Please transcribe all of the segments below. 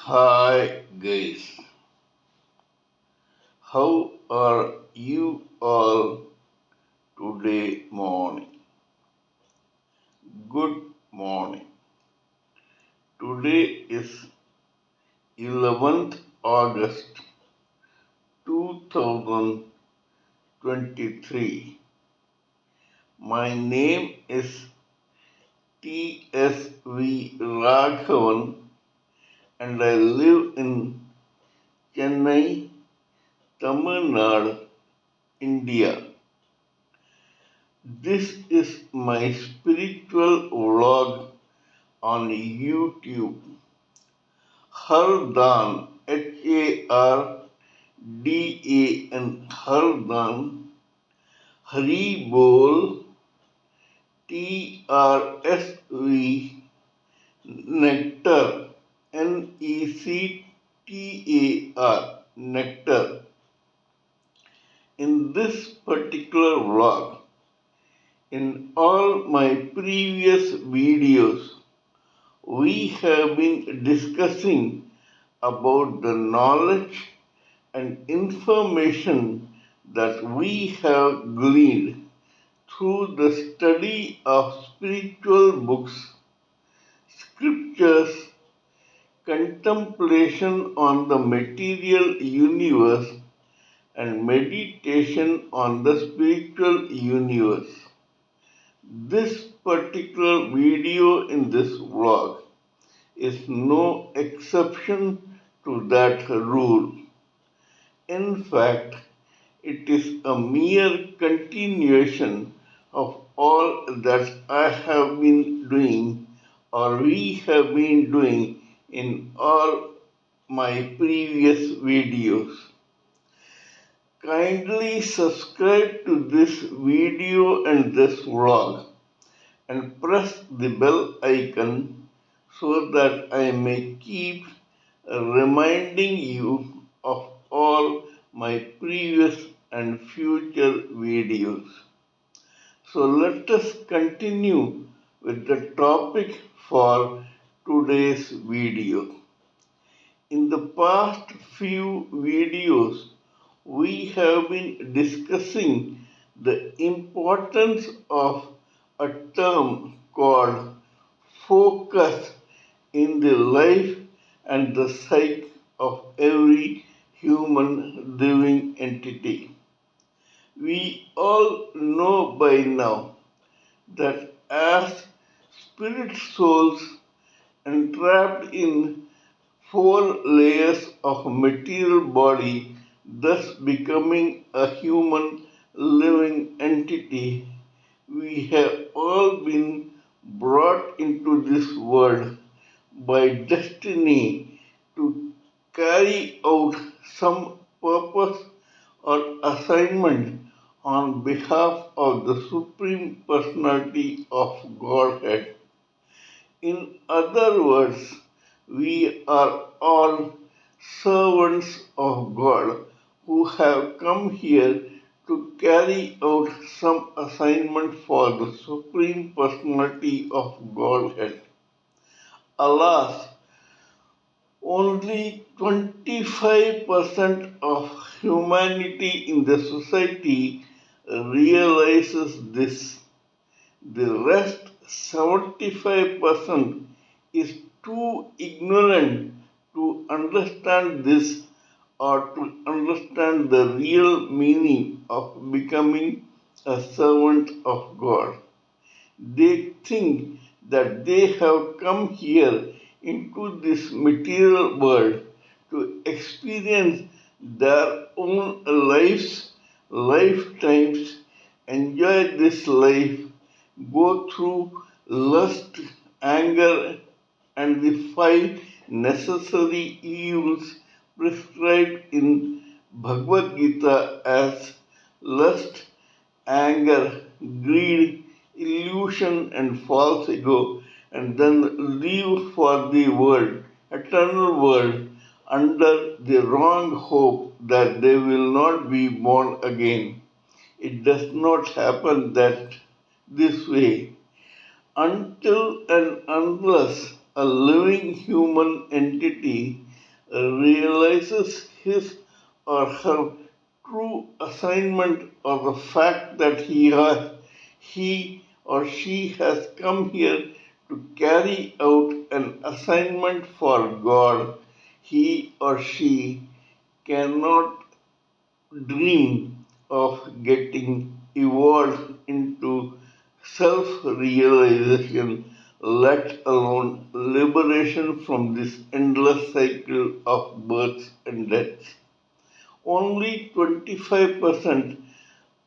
Hi guys, how are you all today morning? Good morning. Today is 11th August 2023. My name is TSV Raghavan and I live in Chennai, Tamil Nadu, India. This is my spiritual vlog on YouTube. Hardan, Hardan, Hardan, Haribol, TRSV, nectar, NECTAR, nectar. In this particular vlog, in all my previous videos, we have been discussing about the knowledge and information that we have gleaned through the study of spiritual books, scriptures, contemplation on the material universe, and meditation on the spiritual universe. This particular video in this vlog is no exception to that rule. In fact, it is a mere continuation of all that I have been doing or we have been doing in all my previous videos. Kindly subscribe to this video and this vlog and press the bell icon so that I may keep reminding you of all my previous and future videos. So let us continue with the topic for today's video. In the past few videos, we have been discussing the importance of a term called focus in the life and the psyche of every human living entity. We all know by now that as spirit souls entrapped in four layers of material body, thus becoming a human living entity, we have all been brought into this world by destiny to carry out some purpose or assignment on behalf of the Supreme Personality of Godhead. In other words, we are all servants of God who have come here to carry out some assignment for the Supreme Personality of Godhead. Alas, only 25% of humanity in the society realizes this. The rest 75% is too ignorant to understand this or to understand the real meaning of becoming a servant of God. They think that they have come here into this material world to experience their own lifetimes, enjoy this life, go through lust, anger, and the five necessary evils prescribed in Bhagavad Gita as lust, anger, greed, illusion, and false ego, and then leave for the world, eternal world, under the wrong hope that they will not be born again. It does not happen that this way. Until and unless a living human entity realizes his or her true assignment or the fact that he or she has come here to carry out an assignment for God, he or she cannot dream of getting evolved into self realization, let alone liberation from this endless cycle of births and deaths. Only 25%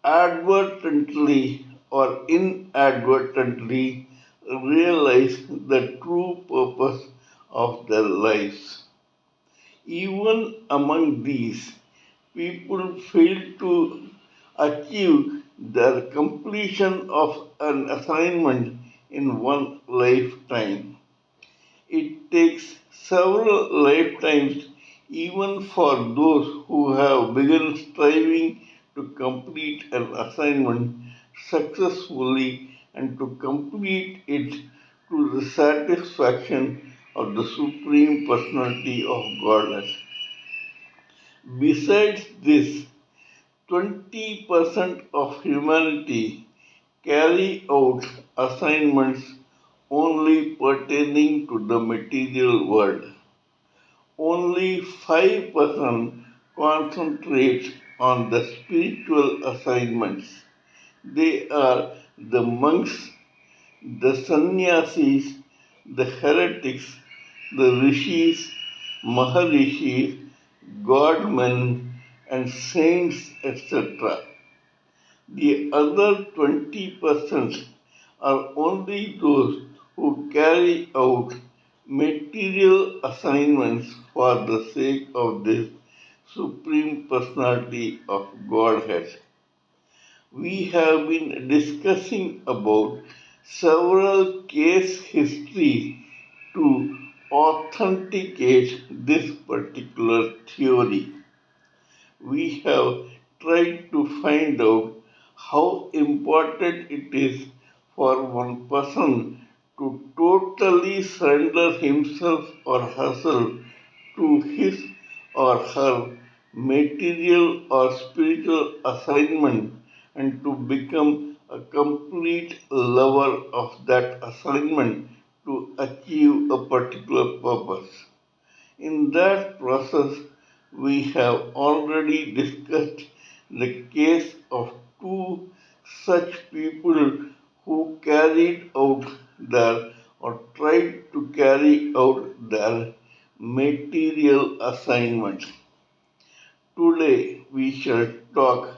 advertently or inadvertently realize the true purpose of their lives. Even among these, people fail to achieve their completion of an assignment in one lifetime. It takes several lifetimes even for those who have begun striving to complete an assignment successfully and to complete it to the satisfaction of the Supreme Personality of Godhead. Besides this, 20% of humanity carry out assignments only pertaining to the material world. Only 5% concentrate on the spiritual assignments. They are the monks, the sannyasis, the heretics, the rishis, maharishis, godmen, and saints, etc. The other 20% are only those who carry out material assignments for the sake of this Supreme Personality of Godhead. We have been discussing about several case histories to authenticate this particular theory. We have tried to find out how important it is for one person to totally surrender himself or herself to his or her material or spiritual assignment and to become a complete lover of that assignment to achieve a particular purpose. In that process, we have already discussed the case of two such people who carried out their or tried to carry out their material assignment. Today, we shall talk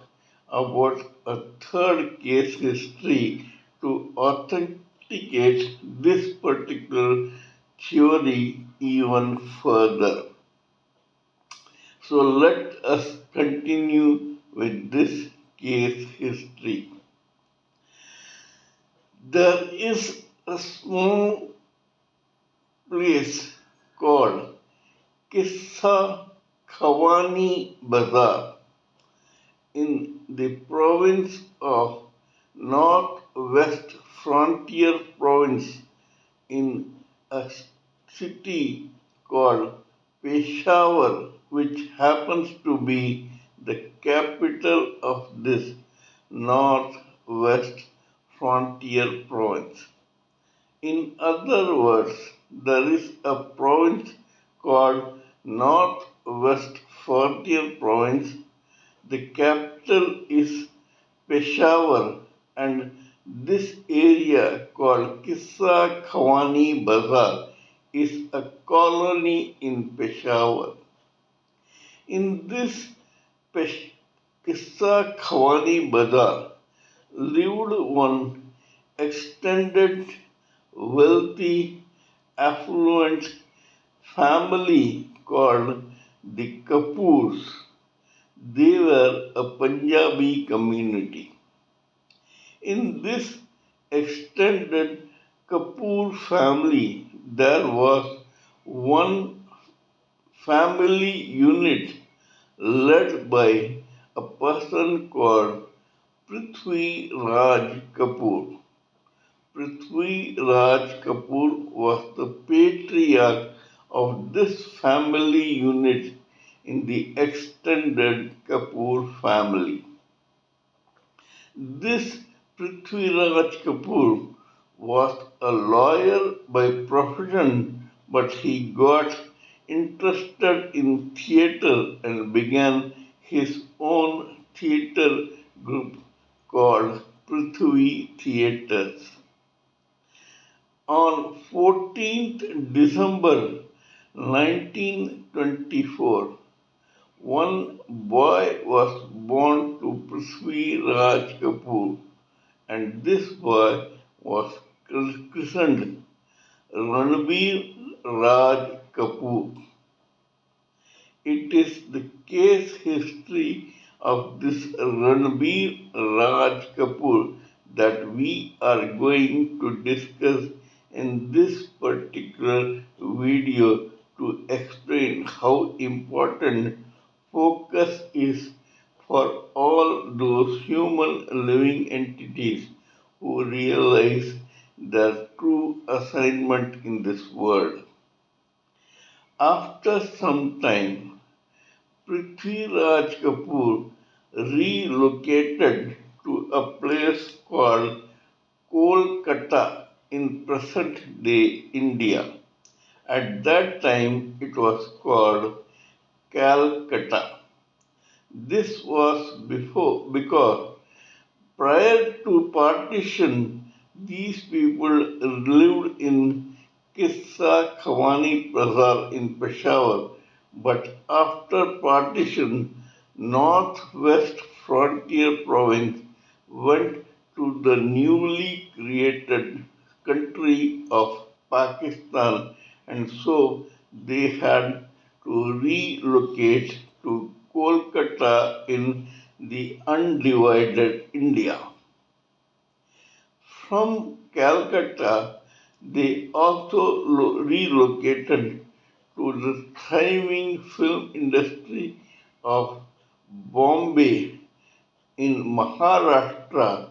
about a third case history to authenticate this particular theory even further. So let us continue with this case history. There is a small place called Kissa Khawani Bazar in the province of Northwest Frontier Province in a city called Peshawar, which happens to be the capital of this Northwest Frontier Province. In other words, there is a province called Northwest Frontier Province. The capital is Peshawar, and this area called Kissa Khawani Bazar is a colony in Peshawar. In this Kissa Khawani Bazar lived one extended, wealthy, affluent family called the Kapoors. They were a Punjabi community. In this extended Kapoor family, there was one family unit led by a person called Prithvi Raj Kapoor. Prithvi Raj Kapoor was the patriarch of this family unit in the extended Kapoor family. This Prithviraj Kapoor was a lawyer by profession, but he got interested in theatre and began his own theatre group called Prithvi Theatres. On 14th December 1924, one boy was born to Prithvi Raj Kapoor, and this boy was christened Ranbir Raj Kapoor. It is the case history of this Ranbir Raj Kapoor that we are going to discuss in this particular video to explain how important focus is for all those human living entities who realize their true assignment in this world. After some time, Prithviraj Kapoor relocated to a place called Kolkata in present day India. At that time, it was called Calcutta. This was because prior to partition, these people lived in Kissa Khawani Bazar in Peshawar, but after partition, Northwest Frontier Province went to the newly created country of Pakistan, and so they had to relocate to Kolkata in the undivided India. From Calcutta, they also relocated to the thriving film industry of Bombay in Maharashtra,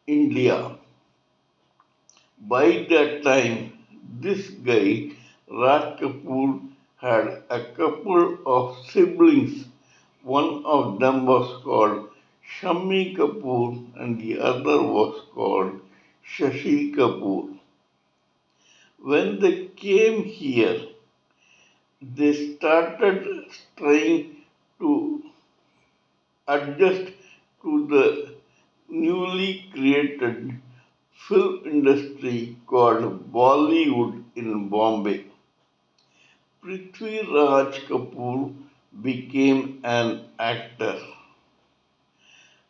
India. By that time, this guy, Raj Kapoor, had a couple of siblings. One of them was called Shammi Kapoor and the other was called Shashi Kapoor. When they came here, they started trying to adjust to the newly created film industry called Bollywood in Bombay. Prithvi Raj Kapoor became an actor.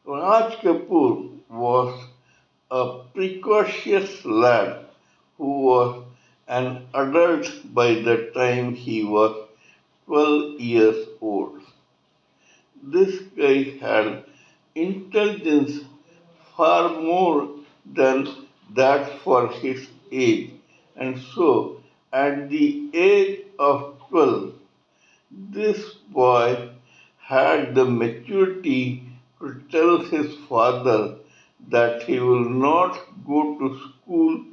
Raj Kapoor was a precocious lad who was an adult by the time he was 12 years old. This guy had intelligence far more than that for his age, and so at the age of 12, this boy had the maturity to tell his father that he will not go to school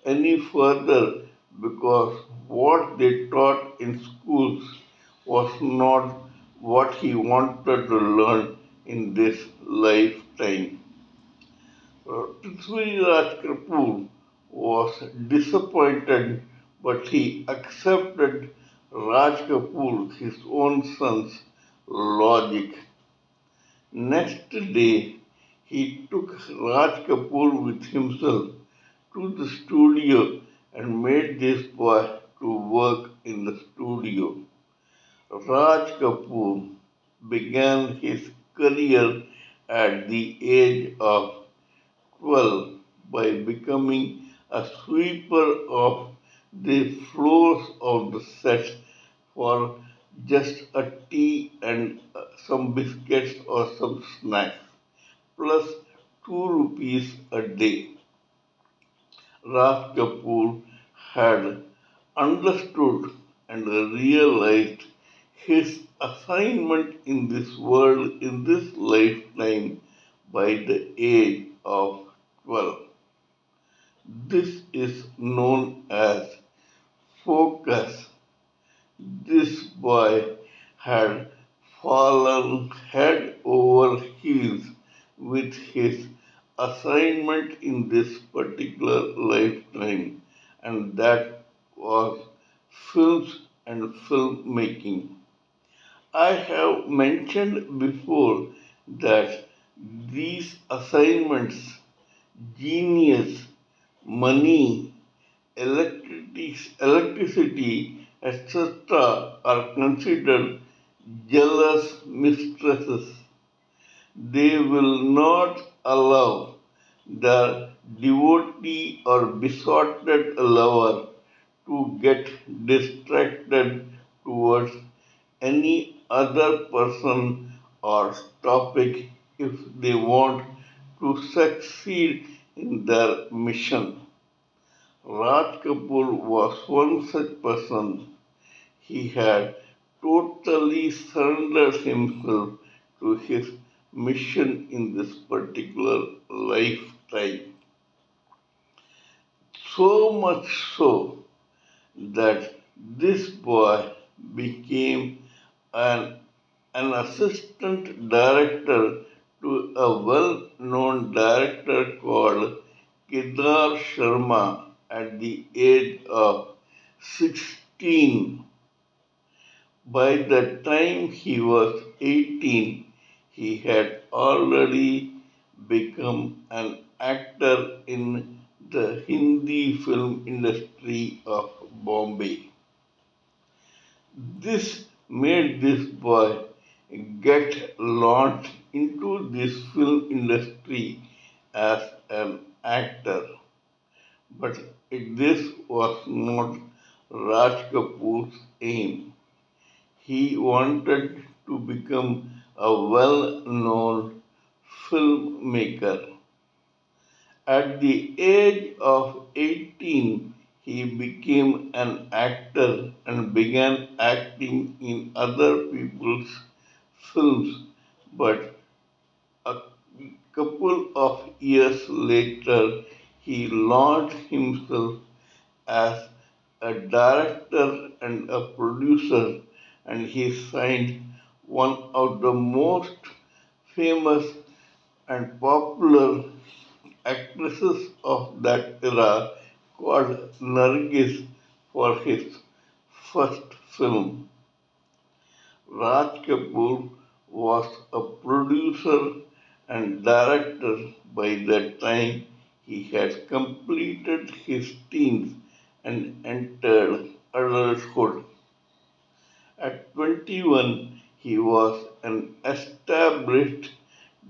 any further because what they taught in schools was not what he wanted to learn in this lifetime. Prithviraj Kapoor was disappointed, but he accepted Raj Kapoor, his own son's logic. Next day, he took Raj Kapoor with himself to the studio and made this boy to work in the studio. Raj Kapoor began his career at the age of 12 by becoming a sweeper of the floors of the set for just a tea and some biscuits or some snacks, plus 2 rupees a day. Raj Kapoor had understood and realized his assignment in this world, in this lifetime, by the age of 12. This is known as focus. this boy had fallen head over heels with his assignment in this particular lifetime, and that was films and filmmaking. I have mentioned before that these assignments, genius, money, electricity, etc., are considered jealous mistresses. They will not allow the devotee or besotted lover to get distracted towards any other person or topic if they want to succeed in their mission. Raj Kapoor was one such person. He had totally surrendered himself to his mission in this particular lifetime. So much so that this boy became an, an assistant director to a well known director called Kedar Sharma at the age of 16. By the time he was 18, he had already become an actor in the Hindi film industry of Bombay. This made this boy get launched into this film industry as an actor. But this was not Raj Kapoor's aim. He wanted to become a well known filmmaker. At the age of 18, he became an actor and began acting in other people's films. But a couple of years later, he launched himself as a director and a producer, and he signed one of the most famous and popular actresses of that era called Nargis for his first film. Raj Kapoor was a producer and director by the time he had completed his teens and entered adulthood. At 21, he was an established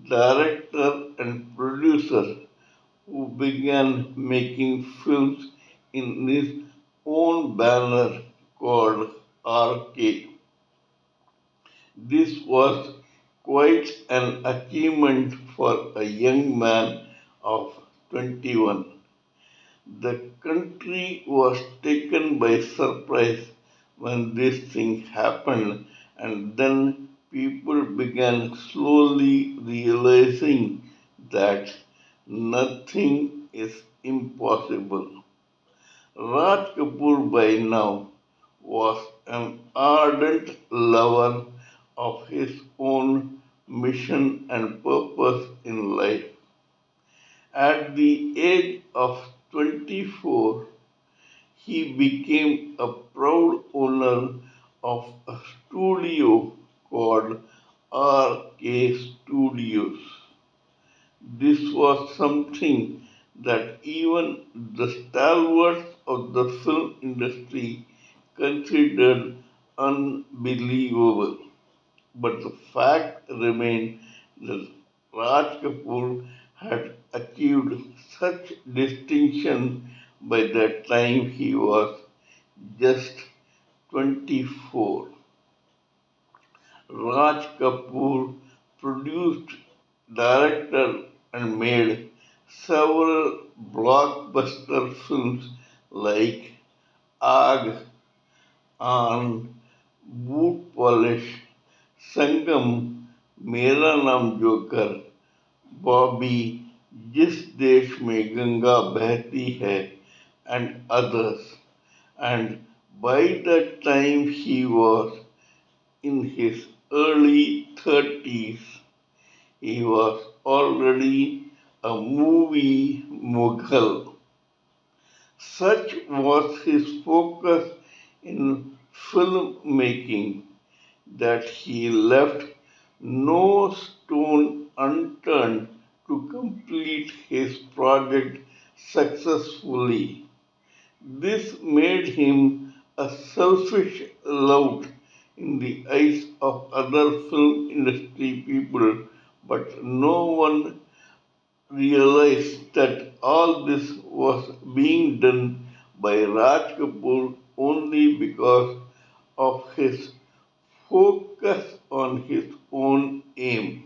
director and producer who began making films in his own banner called RK. This was quite an achievement for a young man of 21. The country was taken by surprise when this thing happened, and then people began slowly realizing that nothing is impossible. Raj Kapoor by now was an ardent lover of his own mission and purpose in life. At the age of 24, he became a proud owner of a studio called RK Studios. This was something that even the stalwarts of the film industry considered unbelievable. But the fact remained that Raj Kapoor had achieved such distinction by the time he was just 24. Raj Kapoor produced, directed, and made several blockbuster films like Aag, Aan, Boot Polish, Sangam, मेरा नाम joker, Bobby, जिस देश में गंगा बहती है, and others. And By the time he was in his early 30s, he was already a movie mogul. Such was his focus in filmmaking that he left no stone unturned to complete his project successfully. This made him a selfish lout in the eyes of other film industry people, but no one realized that all this was being done by Raj Kapoor only because of his focus on his own aim.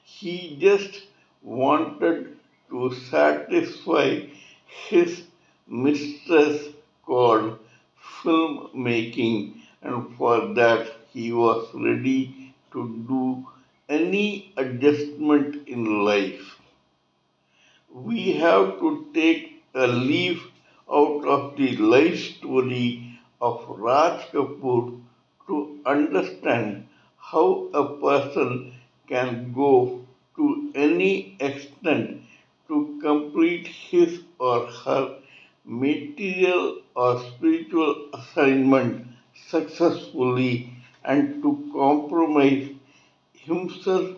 He just wanted to satisfy his mistress called filmmaking, and for that he was ready to do any adjustment in life. We have to take a leaf out of the life story of Raj Kapoor to understand how a person can go to any extent to complete his or her material or spiritual assignment successfully and to compromise himself,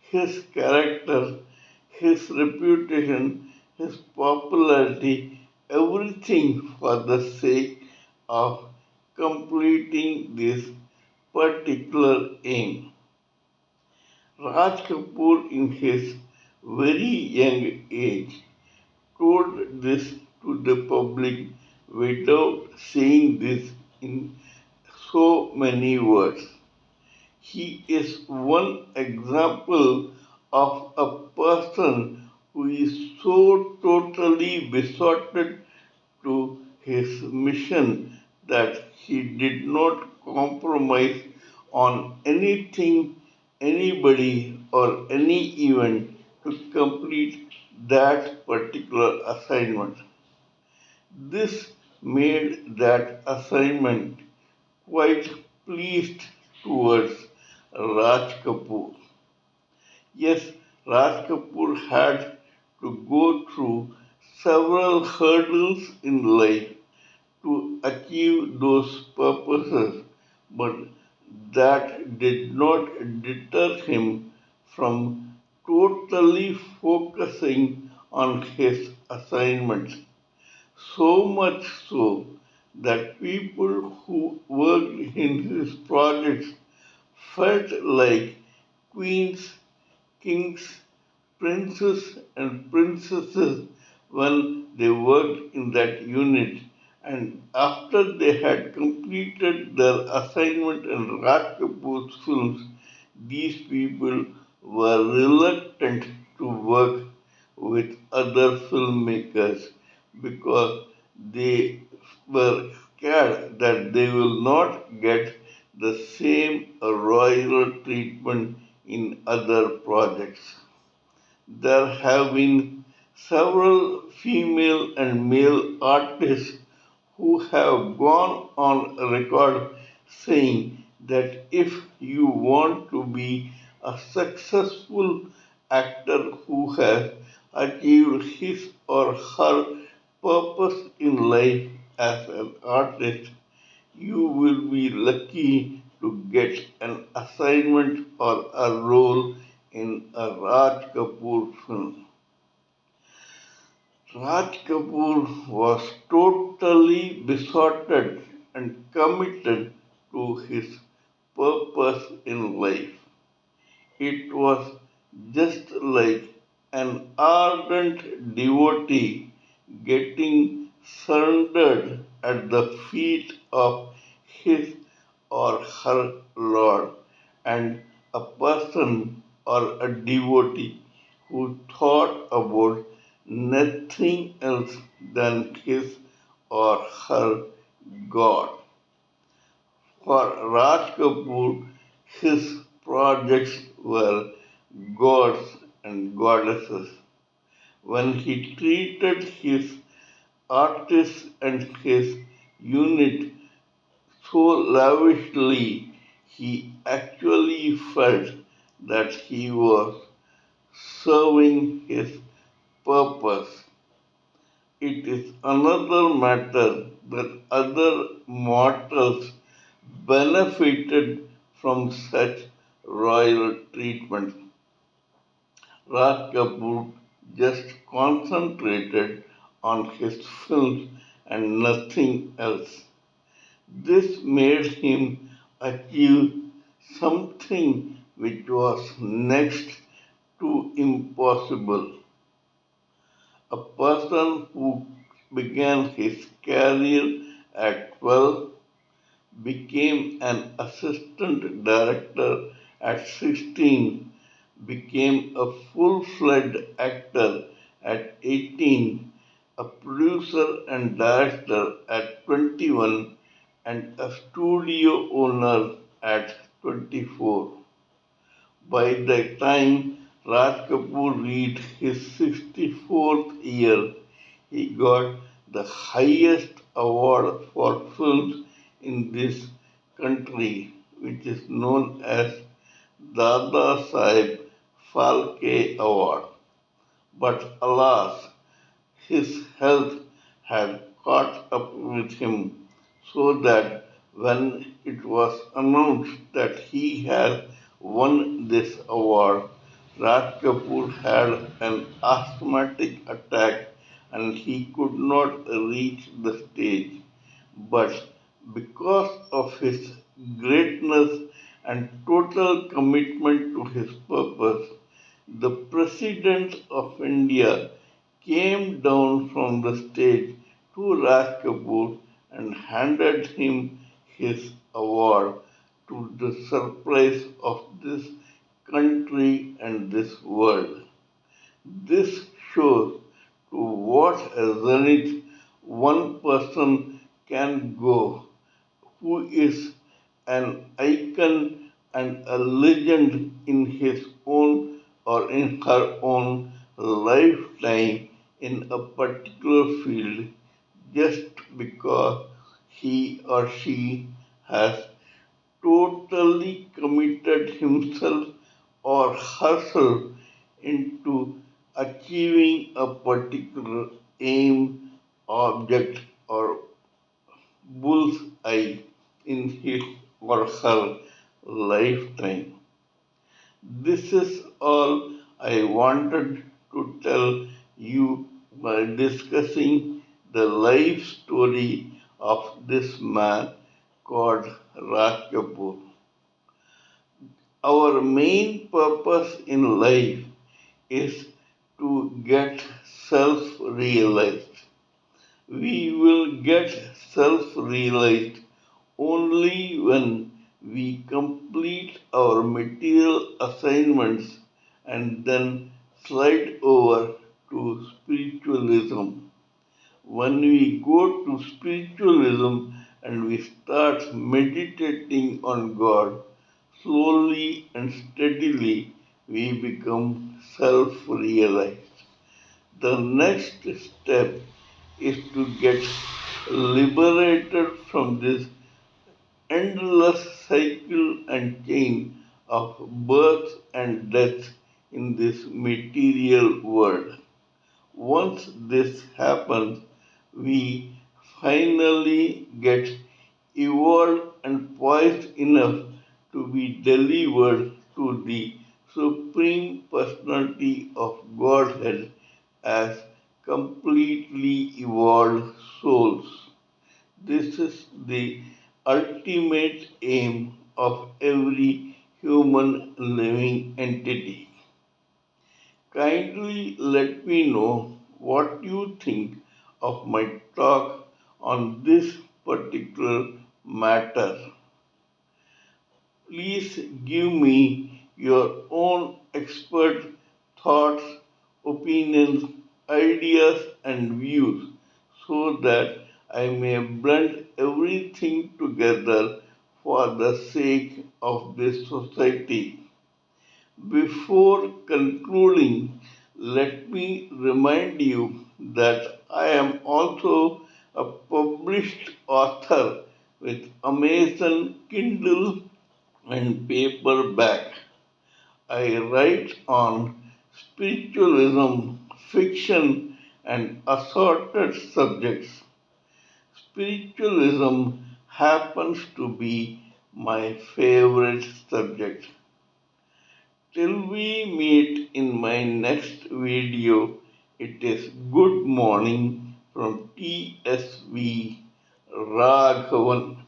his character, his reputation, his popularity, everything for the sake of completing this particular aim. Raj Kapoor, in his very young age, told this to the public without saying this in so many words. He is one example of a person who is so totally besotted to his mission that he did not compromise on anything, anybody, or any event to complete that particular assignment. This made that assignment quite pleased towards Raj Kapoor. Yes, Raj Kapoor had to go through several hurdles in life to achieve those purposes, but that did not deter him from totally focusing on his assignments. So much so that people who worked in his projects felt like queens, kings, princes, and princesses when they worked in that unit. And after they had completed their assignment in Raj Kapoor's films, these people were reluctant to work with other filmmakers because they were scared that they will not get the same royal treatment in other projects. There have been several female and male artists who have gone on record saying that if you want to be a successful actor who has achieved his or her purpose in life as an artist, you will be lucky to get an assignment or a role in a Raj Kapoor film. Raj Kapoor was totally besotted and committed to his purpose in life. It was just like an ardent devotee getting surrendered at the feet of his or her Lord, and a person or a devotee who thought about nothing else than his or her God. For Raj Kapoor, his projects were gods and goddesses. When he treated his artists and his unit so lavishly he actually felt that he was serving his purpose. It is another matter that other mortals benefited from such royal treatment. Raj Kapoor just concentrated on his films and nothing else. This made him achieve something which was next to impossible. A person who began his career at 12 became an assistant director at 16, became a full-fledged actor at 18, a producer and director at 21, and a studio owner at 24. By the time Raj Kapoor reached his 64th year, he got the highest award for films in this country, which is known as Dada Saheb Phalke Award. But alas, his health had caught up with him, so that when it was announced that he had won this award, Raj Kapoor had an asthmatic attack and he could not reach the stage. But because of his greatness and total commitment to his purpose, the President of India came down from the stage to Raj Kapoor and handed him his award, to the surprise of this country and this world. This shows to what a zenith one person can go who is an icon and a legend in his own or in her own lifetime in a particular field, just because he or she has totally committed himself or herself into achieving a particular aim, object, or bull's eye in his or her lifetime. This is all I wanted to tell you by discussing the life story of this man called Raj Kapoor. Our main purpose in life is to get self realized. We will get self realized only when we complete our material assignments and then slide over to spiritualism. When we go to spiritualism and we start meditating on God, slowly and steadily we become self realized. The next step is to get liberated from this endless cycle and chain of birth and death in this material world. Once this happens, we finally get evolved and poised enough to be delivered to the Supreme Personality of Godhead as completely evolved souls. This is the ultimate aim of every human living entity. Kindly let me know what you think of my talk on this particular matter. Please give me your own expert thoughts, opinions, ideas, and views so that I may blend everything together for the sake of this society. Before concluding, let me remind you that I am also a published author with Amazon Kindle and paperback. I write on spiritualism, fiction, and assorted subjects. Spiritualism happens to be my favorite subject. Till we meet in my next video, it is good morning from TSV Raghavan.